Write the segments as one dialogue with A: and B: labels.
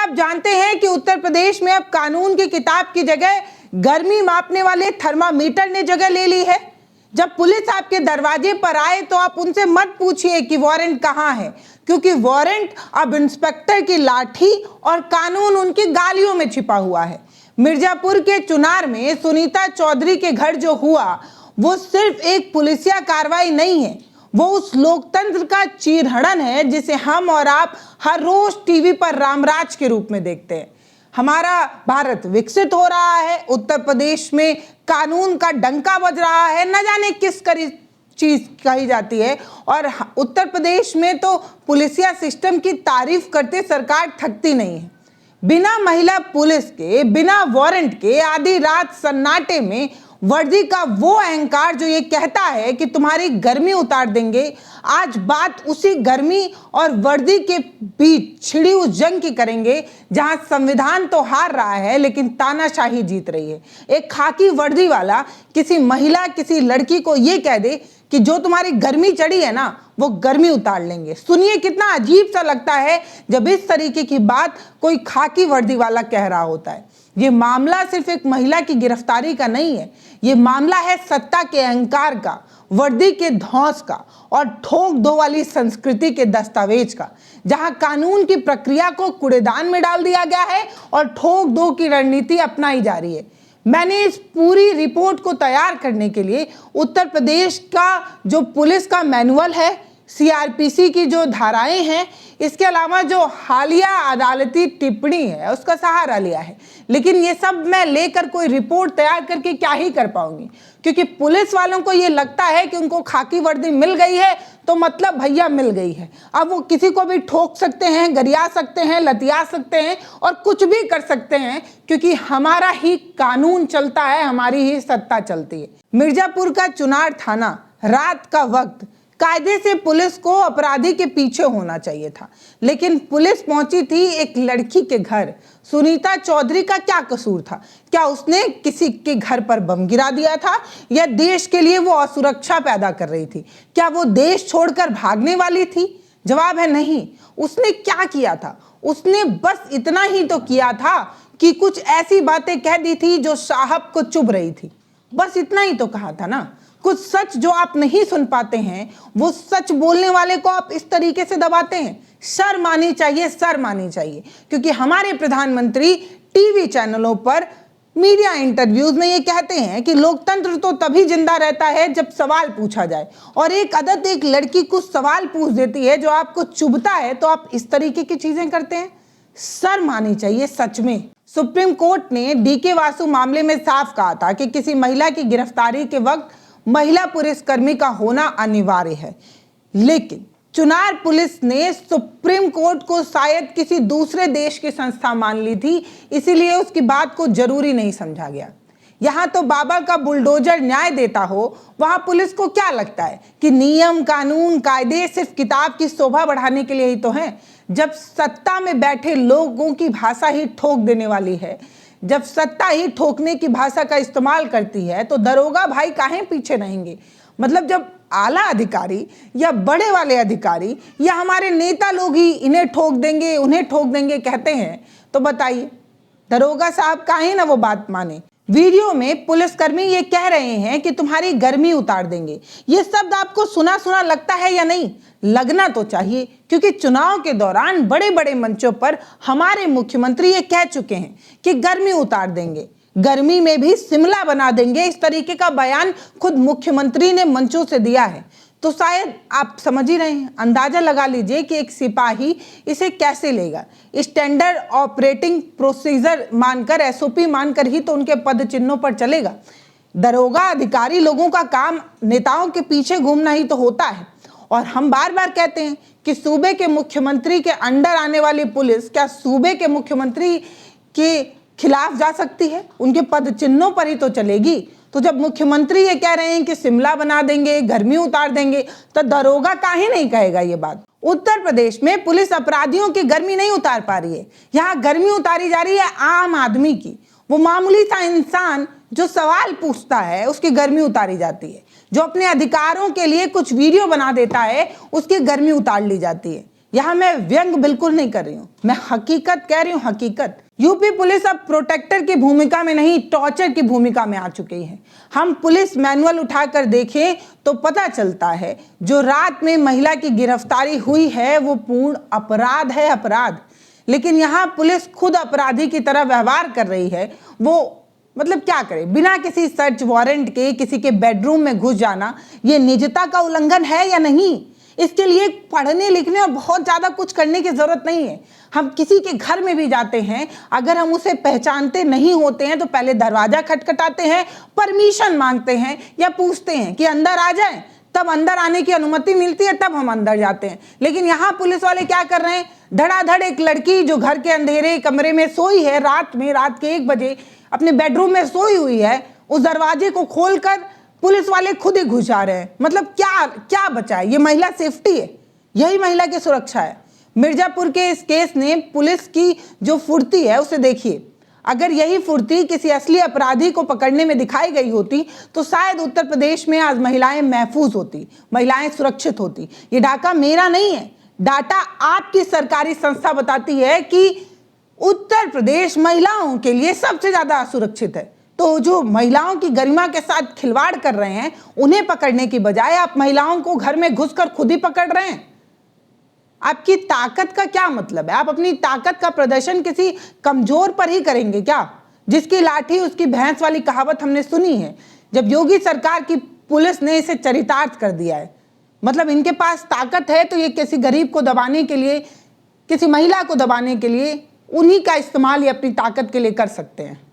A: आप जानते हैं कि उत्तर प्रदेश में अब कानून की किताब की जगह गर्मी मापने वाले थर्मामीटर ने जगह ले ली है। जब पुलिस आपके दरवाजे पर आए तो आप उनसे मत पूछिए कि वारंट कहाँ है, क्योंकि वारंट अब इंस्पेक्टर की लाठी और कानून उनकी गालियों में छिपा हुआ है। मिर्जापुर के चुनार में सुनीता चौधरी के घर जो हुआ वो सिर्फ एक पुलिसिया कार्रवाई नहीं है, वो उस लोकतंत्र का चीरहरण है जिसे हम और आप हर रोज टीवी पर रामराज के रूप में देखते हैं। हमारा भारत विकसित हो रहा है, उत्तर प्रदेश में कानून का डंका बज रहा है, न जाने किस चीज कही जाती है। और उत्तर प्रदेश में तो पुलिसिया सिस्टम की तारीफ करते सरकार थकती नहीं है। बिना महिला पुलिस के, बिना वारंट के आधी रात सन्नाटे में वर्दी का वो अहंकार जो ये कहता है कि तुम्हारी गर्मी उतार देंगे, आज बात उसी गर्मी और वर्दी के बीच छिड़ी उस जंग की करेंगे जहां संविधान तो हार रहा है लेकिन तानाशाही जीत रही है। एक खाकी वर्दी वाला किसी महिला, किसी लड़की को ये कह दे कि जो तुम्हारी गर्मी चढ़ी है ना वो गर्मी उतार लेंगे। सुनिए कितना अजीब सा लगता है जब इस तरीके की बात कोई खाकी वर्दी वाला कह रहा होता है। ये मामला सिर्फ एक महिला की गिरफ्तारी का नहीं है, ये मामला है सत्ता के अहंकार का, वर्दी के धौंस का और ठोक दो वाली संस्कृति के दस्तावेज का, जहां कानून की प्रक्रिया को कूड़ेदान में डाल दिया गया है और ठोक दो की रणनीति अपनाई जा रही है। मैंने इस पूरी रिपोर्ट को तैयार करने के लिए उत्तर प्रदेश का जो पुलिस का मैनुअल है, सीआरपीसी की जो धाराएं हैं, इसके अलावा जो हालिया अदालती टिप्पणी है उसका सहारा लिया है। लेकिन ये सब मैं लेकर कोई रिपोर्ट तैयार करके क्या ही कर पाऊंगी, क्योंकि पुलिस वालों को ये लगता है कि उनको खाकी वर्दी मिल गई है तो मतलब भैया मिल गई है। अब वो किसी को भी ठोक सकते हैं, गरिया सकते हैं, लतिया सकते हैं और कुछ भी कर सकते हैं, क्योंकि हमारा ही कानून चलता है, हमारी ही सत्ता चलती है। मिर्जापुर का चुनार थाना, रात का वक्त, कायदे से पुलिस को अपराधी के पीछे होना चाहिए था, लेकिन पुलिस पहुंची थी एक लड़की के घर। सुनीता चौधरी का क्या कसूर था? क्या उसने किसी के घर पर बम गिरा दिया था या देश के लिए वो असुरक्षा पैदा कर रही थी? क्या वो देश छोड़कर भागने वाली थी? जवाब है नहीं। उसने क्या किया था? उसने बस इतना ही तो किया था कि कुछ ऐसी बातें कह दी थी जो साहब को चुभ रही थी। बस इतना ही तो कहा था ना। कुछ सच जो आप नहीं सुन पाते हैं, वो सच बोलने वाले को आप इस तरीके से दबाते हैं। शर्म आनी चाहिए, शर्म आनी चाहिए, क्योंकि हमारे प्रधानमंत्री टीवी चैनलों पर मीडिया इंटरव्यूज में ये कहते हैं कि लोकतंत्र तो तभी जिंदा रहता है जब सवाल पूछा जाए, और एक अदद एक लड़की कुछ सवाल पूछ देती है जो आपको चुभता है तो आप इस तरीके की चीजें करते हैं। शर्म आनी चाहिए सच में। सुप्रीम कोर्ट ने डीके वासु मामले में साफ कहा था कि किसी महिला की गिरफ्तारी के वक्त महिला पुलिसकर्मी का होना अनिवार्य है, लेकिन चुनार पुलिस ने सुप्रीम कोर्ट को शायद किसी दूसरे देश की संस्था मान ली थी, इसीलिए उसकी बात को जरूरी नहीं समझा गया। यहाँ तो बाबा का बुलडोजर न्याय देता हो, वहां पुलिस को क्या लगता है कि नियम, कानून, कायदे सिर्फ किताब की शोभा बढ़ाने के लिए ही तो हैं? जब सत्ता में बैठे लोगों की भाषा ही ठोक देने वाली है, जब सत्ता ही ठोकने की भाषा का इस्तेमाल करती है, तो दरोगा भाई काहे पीछे रहेंगे? मतलब जब आला अधिकारी या बड़े वाले अधिकारी या हमारे नेता लोग ही इन्हें ठोक देंगे, उन्हें ठोक देंगे कहते हैं, तो बताइए दरोगा साहब काहे ना वो बात माने। वीडियो में पुलिसकर्मी ये कह रहे हैं कि तुम्हारी गर्मी उतार देंगे। ये शब्द आपको सुना सुना लगता है या नहीं? लगना तो चाहिए, क्योंकि चुनाव के दौरान बड़े बड़े मंचों पर हमारे मुख्यमंत्री ये कह चुके हैं कि गर्मी उतार देंगे, गर्मी में भी शिमला बना देंगे। इस तरीके का बयान खुद मुख्यमंत्री ने मंचों से दिया है। तो शायद आप समझ ही रहे हैं, अंदाजा लगा लीजिए कि एक सिपाही इसे कैसे लेगा। स्टैंडर्ड ऑपरेटिंग प्रोसीजर मानकर, एसओपी मानकर ही तो उनके पद चिन्हों पर चलेगा। दरोगा अधिकारी लोगों का काम नेताओं के पीछे घूमना ही तो होता है। और हम बार बार कहते हैं कि सूबे के मुख्यमंत्री के अंडर आने वाली पुलिस क्या सूबे के मुख्यमंत्री के खिलाफ जा सकती है? उनके पद चिन्हों पर ही तो चलेगी। तो जब मुख्यमंत्री ये कह रहे हैं कि शिमला बना देंगे, गर्मी उतार देंगे, तो दरोगा काहे नहीं कहेगा ये बात? उत्तर प्रदेश में पुलिस अपराधियों की गर्मी नहीं उतार पा रही है, यहाँ गर्मी उतारी जा रही है आम आदमी की। वो मामूली सा इंसान जो सवाल पूछता है उसकी गर्मी उतारी जाती है, जो अपने अधिकारों के लिए कुछ वीडियो बना देता है उसकी गर्मी उतार ली जाती है। यहाँ मैं व्यंग बिल्कुल नहीं कर रही हूँ, मैं हकीकत कह रही हूँ, हकीकत। यूपी पुलिस अब प्रोटेक्टर की भूमिका में नहीं, टॉर्चर की भूमिका में आ चुकी है। हम पुलिस मैनुअल उठाकर देखें तो पता चलता है जो रात में महिला की गिरफ्तारी हुई है वो पूर्ण अपराध है, अपराध। लेकिन यहाँ पुलिस खुद अपराधी की तरह व्यवहार कर रही है। वो मतलब क्या करे, बिना किसी सर्च वारंट के किसी के बेडरूम में घुस जाना ये निजता का उल्लंघन है या नहीं? इसके लिए पढ़ने लिखने और बहुत ज़्यादा कुछ करने की ज़रूरत नहीं है। हम किसी के घर में भी जाते हैं, अगर हम उसे पहचानते नहीं होते हैं तो पहले दरवाज़ा खटखटाते हैं, परमिशन मांगते हैं या पूछते हैं कि अंदर आ जाएं, तब अंदर आने की अनुमति मिलती है, तब हम अंदर जाते हैं। लेकिन यहाँ पुलिस वाले क्या कर रहे हैं, धड़ाधड़ एक लड़की जो घर के अंधेरे कमरे में सोई है, रात के 1 बजे अपने बेडरूम में सोई हुई है, उस दरवाजे को खोलकर पुलिस वाले खुद ही घुस जा रहे हैं। मतलब क्या बचा है? ये महिला सेफ्टी है, यही महिला की सुरक्षा है। मिर्जापुर के इस केस ने पुलिस की जो फुर्ती है उसे देखिए। अगर यही फुर्ती किसी असली अपराधी को पकड़ने में दिखाई गई होती तो शायद उत्तर प्रदेश में आज महिलाएं महफूज होती, महिलाएं सुरक्षित होती। ये डाटा मेरा नहीं है, डाटा आपकी सरकारी संस्था बताती है कि उत्तर प्रदेश महिलाओं के लिए सबसे ज्यादा असुरक्षित है। तो जो महिलाओं की गरिमा के साथ खिलवाड़ कर रहे हैं उन्हें पकड़ने की बजाय आप महिलाओं को घर में घुसकर खुद ही पकड़ रहे हैं। आपकी ताकत का क्या मतलब है? आप अपनी ताकत का प्रदर्शन किसी कमजोर पर ही करेंगे क्या? जिसकी लाठी उसकी भैंस वाली कहावत हमने सुनी है। जब योगी सरकार की पुलिस ने इसे चरितार्थ कर दिया है, मतलब इनके पास ताकत है तो ये किसी गरीब को दबाने के लिए, किसी महिला को दबाने के लिए उन्हीं का इस्तेमाल ये अपनी ताकत के लिए कर सकते हैं।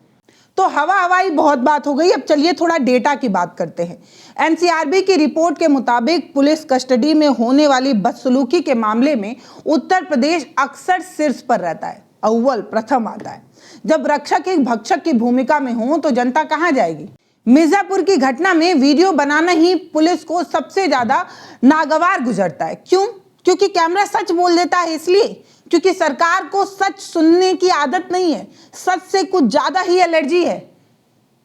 A: तो हवाई बहुत बात हो गई, अब चलिए थोड़ा डेटा की बात करते हैं। एनसीआरबी की रिपोर्ट के मुताबिक पुलिस कस्टडी में होने वाली बदसलूकी के मामले में उत्तर प्रदेश अक्सर शीर्ष पर रहता है, अव्वल प्रथम आता है। जब रक्षक एक भक्षक की भूमिका में हो तो जनता कहाँ जाएगी? मिर्जापुर की घटना में वीडियो बनाना ही पुलिस को सबसे ज्यादा नागवार गुजरता है। क्यों? क्योंकि कैमरा सच बोल देता है, इसलिए क्योंकि सरकार को सच सुनने की आदत नहीं है, सच से कुछ ज्यादा ही एलर्जी है।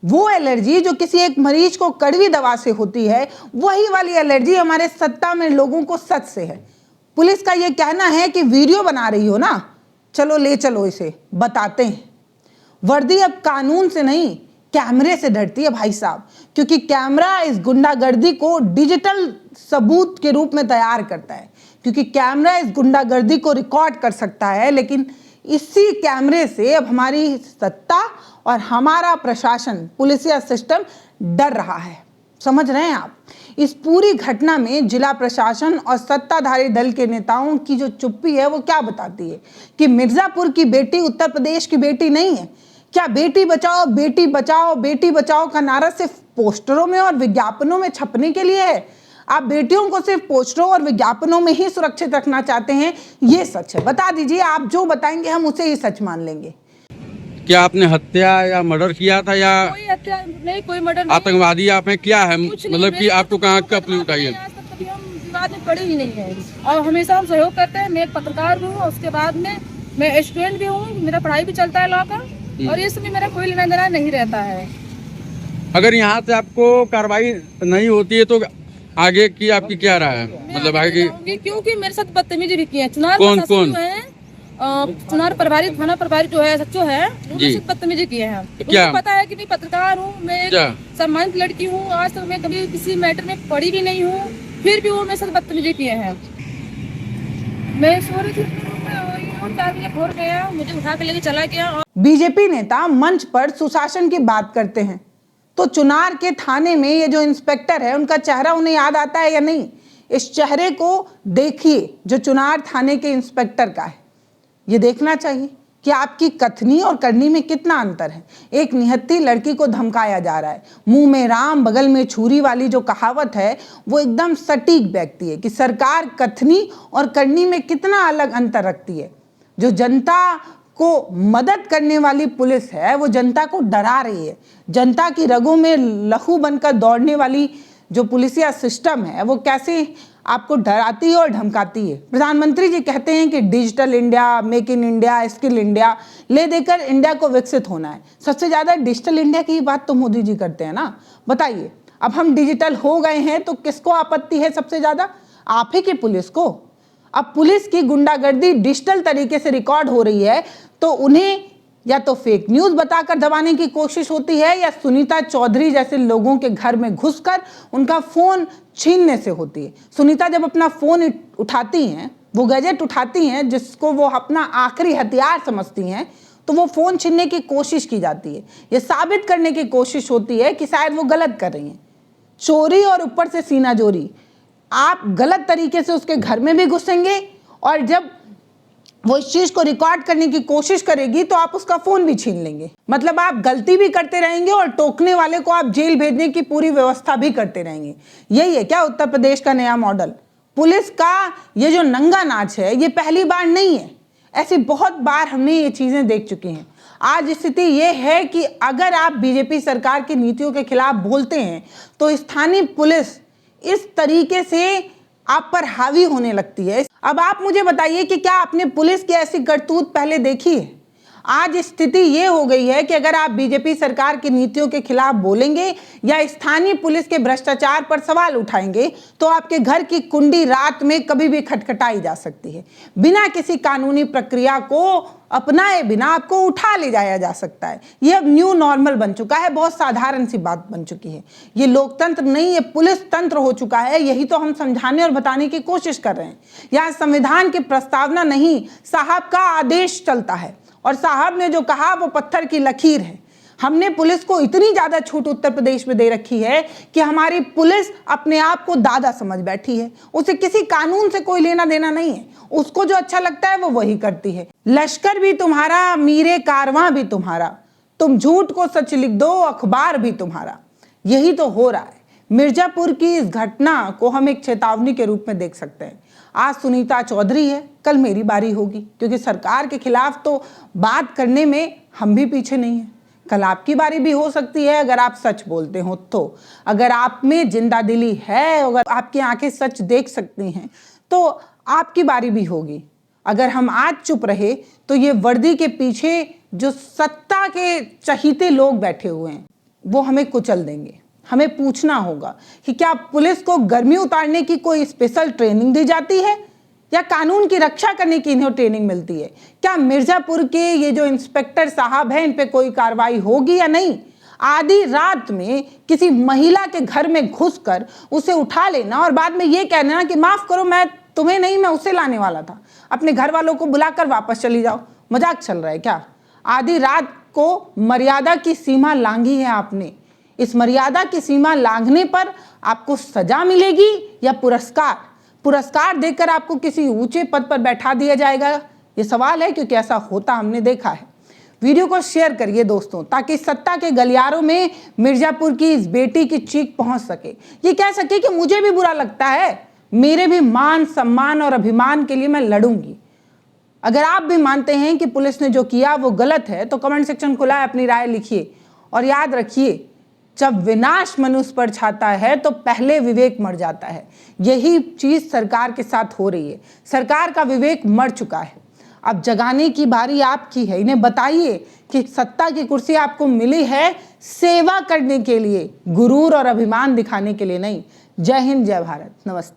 A: वो एलर्जी जो किसी एक मरीज को कड़वी दवा से होती है, वही वाली एलर्जी हमारे सत्ता में लोगों को सच से है। पुलिस का ये कहना है कि वीडियो बना रही हो ना, चलो ले चलो इसे, बताते हैं। वर्दी अब कानून से नहीं कैमरे से डरती है भाई साहब, क्योंकि कैमरा इस गुंडागर्दी को डिजिटल सबूत के रूप में तैयार करता है, क्योंकि कैमरा इस गुंडागर्दी को रिकॉर्ड कर सकता है। लेकिन इसी कैमरे से अब हमारी सत्ता और हमारा प्रशासन, पुलिसिया सिस्टम डर रहा है। समझ रहे हैं आप? इस पूरी घटना में जिला प्रशासन और सत्ताधारी दल के नेताओं की जो चुप्पी है वो क्या बताती है कि मिर्जापुर की बेटी उत्तर प्रदेश की बेटी नहीं है। क्या बेटी बचाओ बेटी बचाओ बेटी बचाओ का नारा सिर्फ पोस्टरों में और विज्ञापनों में छपने के लिए है? आप बेटियों को सिर्फ पोस्टरों और विज्ञापनों में ही सुरक्षित रखना चाहते हैं, ये सच है? बता दीजिए, आप जो बताएंगे हम उसे ही सच मान लेंगे।
B: क्या आपने हत्या या मर्डर किया था या
C: कोई हत्या नहीं, कोई मर्डर नहीं,
B: आतंकवादी आपने क्या है? मतलब कि आपको कहाँ का प्लू उठाई है?
C: कभी हम विवाद में पड़े ही नहीं है और हमेशा हम सहयोग करते हैं। मैं एक पत्रकार भी हूँ, उसके बाद में मैं स्टूडेंट भी हूँ, मेरा पढ़ाई भी चलता है लॉ का, और इसमें मेरा कोई लेना देना नहीं रहता है।
B: अगर यहाँ से आपको कार्रवाई नहीं होती है तो आगे की आपकी क्या राय है? मतलब आगे
C: क्योंकि मेरे साथ बदतमीजी भी की है। चुनार
B: कौन
C: चुनार प्रभारी, थाना प्रभारी जो है सच्चो है, उनसे बदतमीजी किए हैं। उनको पता है कि मैं पत्रकार हूँ, मैं एक सम्मानित लड़की हूँ, आज तक मैं कभी किसी मैटर में पड़ी भी नहीं हूँ, फिर भी वो मेरे साथ बदतमीजी किए हैं। मैं सो रही थी, मुझे उठा के लेके चला गया।
A: बीजेपी नेता मंच पर सुशासन की बात करते हैं तो चुनार के थाने में ये जो इंस्पेक्टर है उनका चेहरा उन्हें याद आता है या नहीं? इस चेहरे को देखिए जो चुनार थाने के इंस्पेक्टर का है। ये देखना चाहिए कि आपकी कथनी और करनी में कितना अंतर है। एक निहत्थी लड़की को धमकाया जा रहा है। मुंह में राम बगल में छुरी वाली जो कहावत है वो एकदम सटीक बैठती है कि सरकार कथनी और करनी में कितना अलग अंतर रखती है। जो जनता को मदद करने वाली पुलिस है वो जनता को डरा रही है। जनता की रगों में लहू बनकर दौड़ने वाली जो पुलिसिया सिस्टम है वो कैसे आपको डराती है और धमकाती है। प्रधानमंत्री जी कहते हैं कि digital India, make in India, skill India ले देकर इंडिया को विकसित होना है। सबसे ज़्यादा डिजिटल इंडिया की बात तो मोदी जी करते हैं ना। बताइए, अब हम डिजिटल हो गए हैं तो किसको आपत्ति है सबसे ज़्यादा? आप ही की पुलिस को। अब पुलिस की गुंडागर्दी डिजिटल तरीके से रिकॉर्ड हो रही है तो उन्हें या तो फेक न्यूज बताकर दबाने की कोशिश होती है या सुनीता चौधरी जैसे लोगों के घर में घुसकर उनका फोन छीनने से होती है। सुनीता जब अपना फोन उठाती हैं, वो गैजेट उठाती हैं जिसको वो अपना आखिरी हथियार समझती हैं, तो वो फोन छीनने की कोशिश की जाती है। ये साबित करने की कोशिश होती है कि शायद वो गलत कर रही हैं। चोरी और ऊपर से सीना जोरी, आप गलत तरीके से उसके घर में भी घुसेंगे और जब वो इस चीज को रिकॉर्ड करने की कोशिश करेगी तो आप उसका फोन भी छीन लेंगे। मतलब आप गलती भी करते रहेंगे और टोकने वाले को आप जेल भेजने की पूरी व्यवस्था भी करते रहेंगे। यही है क्या उत्तर प्रदेश का नया मॉडल? पुलिस का ये जो नंगा नाच है ये पहली बार नहीं है, ऐसी बहुत बार हमने ये चीजें देख चुकी हैं। आज स्थिति ये है कि अगर आप बीजेपी सरकार की नीतियों के खिलाफ बोलते हैं तो स्थानीय पुलिस इस तरीके से आप पर हावी होने लगती है। अब आप मुझे बताइए कि क्या आपने पुलिस की ऐसी करतूत पहले देखी है? आज स्थिति ये हो गई है कि अगर आप बीजेपी सरकार की नीतियों के खिलाफ बोलेंगे या स्थानीय पुलिस के भ्रष्टाचार पर सवाल उठाएंगे तो आपके घर की कुंडी रात में कभी भी खटखटाई जा सकती है। बिना किसी कानूनी प्रक्रिया को अपनाए बिना आपको उठा ले जाया जा सकता है। ये अब न्यू नॉर्मल बन चुका है, बहुत साधारण सी बात बन चुकी है। ये लोकतंत्र नहीं, ये पुलिस तंत्र हो चुका है। यही तो हम समझाने और बताने की कोशिश कर रहे हैं। यहाँ संविधान की प्रस्तावना नहीं, साहब का आदेश चलता है और साहब ने जो कहा वो पत्थर की लकीर है। हमने पुलिस को इतनी ज्यादा छूट उत्तर प्रदेश में दे रखी है कि हमारी पुलिस अपने आप को दादा समझ बैठी है। उसे किसी कानून से कोई लेना देना नहीं है, उसको जो अच्छा लगता है वो वही करती है। लश्कर भी तुम्हारा, मीरे कारवां भी तुम्हारा, तुम झूठ को सच लिख दो, अखबार भी तुम्हारा। यही तो हो रहा है। मिर्जापुर की इस घटना को हम एक चेतावनी के रूप में देख सकते हैं। आज सुनीता चौधरी है, कल मेरी बारी होगी, क्योंकि सरकार के खिलाफ तो बात करने में हम भी पीछे नहीं हैं। कल आपकी बारी भी हो सकती है अगर आप सच बोलते हो तो। अगर आप में जिंदा दिली है, अगर आपकी आंखें सच देख सकती हैं तो आपकी बारी भी होगी। अगर हम आज चुप रहे तो ये वर्दी के पीछे जो सत्ता के चहीते लोग बैठे हुए हैं वो हमें कुचल देंगे। हमें पूछना होगा कि क्या पुलिस को गर्मी उतारने की कोई स्पेशल ट्रेनिंग दी जाती है या कानून की रक्षा करने की इन्हें ट्रेनिंग मिलती है? क्या मिर्जापुर के ये जो इंस्पेक्टर साहब हैं इन पे कोई कार्रवाई होगी या नहीं? आधी रात में किसी महिला के घर में घुसकर उसे उठा लेना और बाद में ये कहना कि माफ करो मैं तुम्हें नहीं, मैं उसे लाने वाला था, अपने घर वालों को बुलाकर वापस चली जाओ। मजाक चल रहा है क्या? आधी रात को मर्यादा की सीमा लांघी है आपने। इस मर्यादा की सीमा लांघने पर आपको सजा मिलेगी या पुरस्कार? पुरस्कार देकर आपको किसी ऊंचे पद पर बैठा दिया जाएगा? ये सवाल है, क्योंकि ऐसा होता हमने देखा है। वीडियो को शेयर करिए दोस्तों, ताकि सत्ता के गलियारों में मिर्जापुर की इस बेटी की चीख पहुंच सके। ये कह सके कि मुझे भी बुरा लगता है, मेरे भी मान सम्मान और अभिमान के लिए मैं लड़ूंगी। अगर आप भी मानते हैं कि पुलिस ने जो किया वो गलत है तो कमेंट सेक्शन खुला है, अपनी राय लिखिए। और याद रखिए, जब विनाश मनुष्य पर छाता है तो पहले विवेक मर जाता है। यही चीज सरकार के साथ हो रही है। सरकार का विवेक मर चुका है। अब जगाने की बारी आपकी है। इन्हें बताइए कि सत्ता की कुर्सी आपको मिली है सेवा करने के लिए, गुरूर और अभिमान दिखाने के लिए नहीं। जय हिंद, जय भारत, नमस्ते।